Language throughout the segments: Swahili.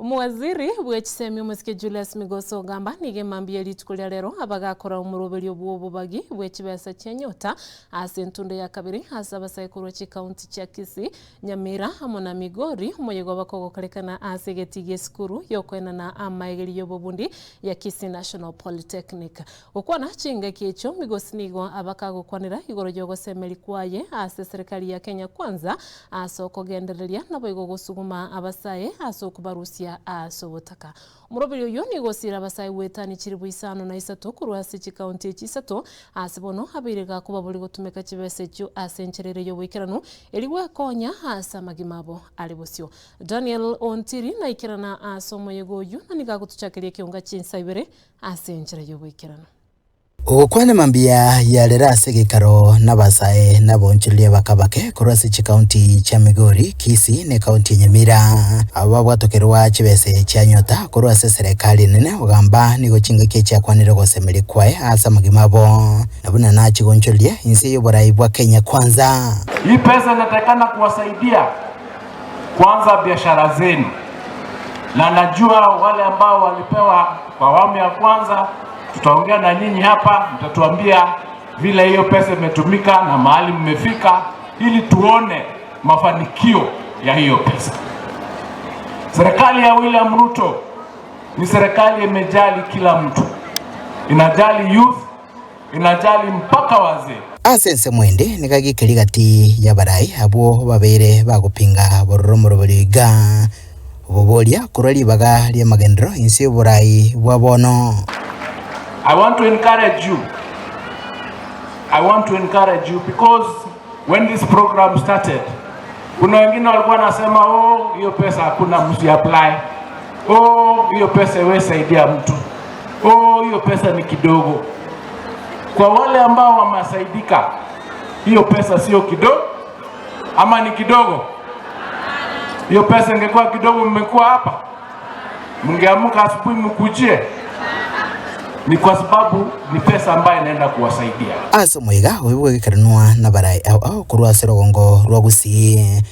Mwaziri bw'ekisemi omwesike Julius Migoso ogamba nigemambia litukulia lero abagakora omuroberi obwobubagi bw'ekibesa ky'enyota ase entunde ya kabiri ase abasaikuru ekikaunti kya Kisii, Nyamira hamwe na Migori omuyego bakogokorekana ase egetiga esukuru yokwenana amaegeri y'obubundi ya Kisii National Polytechnic. Okwana chingaki ekyo Migosi nigo abakagokwanira igoro ryogosemeri kwaye ase serikali ya Kenya Kwanza ase okugendereria nabo igogosuguma abasaye ase okubarusia ase obutaka. Omuroberi oyo nigosira abasaye wetani kiri bwisano na isatu kurwa ase ekikaunti ekisatu ase bono abaire gakuba buli gotumeka kibese ekyo ase encherere y'obwikirano eriwe konya ase amagima abo ali bosio. Daniel Ontiri naikirana ase omuyego oyo naniga gutuchakiria kionga chinsaibere ase encherere y'obwikirano. Okwane mambia yalera ase gikaro n'abasaye n'abonchirie bakabake kurwa ase ekikaunti kya Migori, Kisii ne kaunti ya Nyamira abo bwatokerwa kibese kya nyota kurwa ase serikali nene ogamba nigo chingaki ekyakwanire gosemeri kwaye ase amagima abo nabuna nachigonchorie insi y'oborai bwa Kenya Kwanza. Hii pesa inatakana kuwasaidia kwanza biashara zenu, na najua wale ambao walipewa kwa awamu ya kwanza tutaongea na nyinyi hapa, mtatuambia vile hiyo pesa imetumika na mahali mmefika ili tuone mafanikio ya hiyo pesa. Serikali ya William Ruto ni serikali imejali kila mtu. Inajali youth, inajali mpaka wazee. Asense mwende nikagikiri gati ya barai abo babere bagupinga bororomoroberiga oboboria kurali baga lya magendero insi burai bwabono. I want to encourage you because when this program started, kuna wengine walikuwa nasema hiyo pesa hakuna msi apply. Hiyo pesa wewe saidia mtu. Hiyo pesa ni kidogo. Kwa wale ambao wamesaidika, hiyo pesa sio kidogo ama ni kidogo? Hiyo pesa ingekuwa kidogo mmekuwa hapa? Mngeamka asubuhi mkujie? Ni kwa sababu ni pesa ambayo inaenda kuwasaidia. Ase mwiga wewe gikaranwa na barai au kurwa serogongo rwa Gusii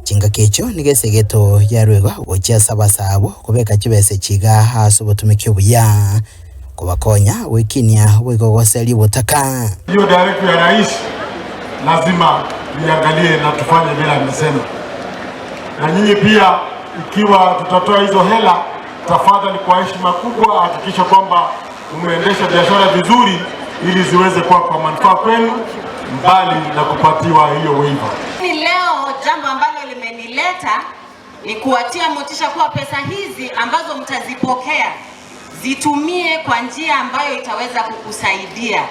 chingaki ekyo nigesegeto ya rwego gocha sabasabo kubeka kibese chiga ase obutumiki obuya kubakonya wekinia wegogoseli butaka. Hiyo directive ya rais lazima niangalie na tufanye vile amesema. Na nyinyi pia ikiwa tutatoa hizo hela, tafadhali kwa heshima kubwa hakikisha kwamba umeendesha biashara vizuri ili ziweze kuwa kwa manufaa kwenu mbali na kupatiwa hiyo waiver. Leo jambo ambalo limenileta ni kuwatia motisha kwa pesa hizi ambazo mtazipokea zitumie kwa njia ambayo itaweza kukusaidia.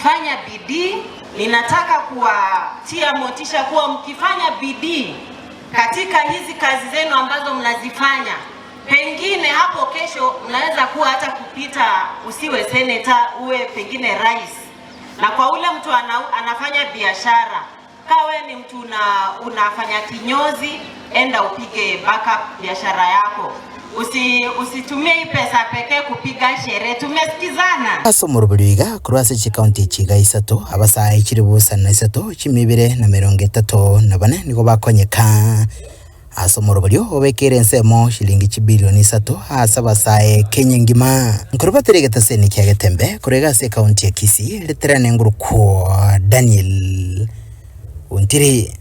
Fanya bidii. Ninataka kuwatia motisha kuwa mkifanya bidii katika hizi kazi zenu ambazo mnazifanya, pengine hapo kesho mnaweza kuwa hata kupita, usiwe senator, uwe pengine rais. Na kwa ule mtu anafanya biashara, kawe ni mtu unafanya kinyozi, enda upige backup biashara yako. Usitumie hii pesa pekee kupiga sherehe. Tumesikizana. Aso murubiriga kurwase chikaunti chiga isatu abasaye kiri busa na isatu chimibire na 34 niko bakonyeka. Aso moroberio obekere nsemo shilingi chibilioni 3 asa basaye Kenya ngima. Nkurubaterega seni kyagetembe kurega se kaunti ya Kisii literane nguruko Daniel Ontiri.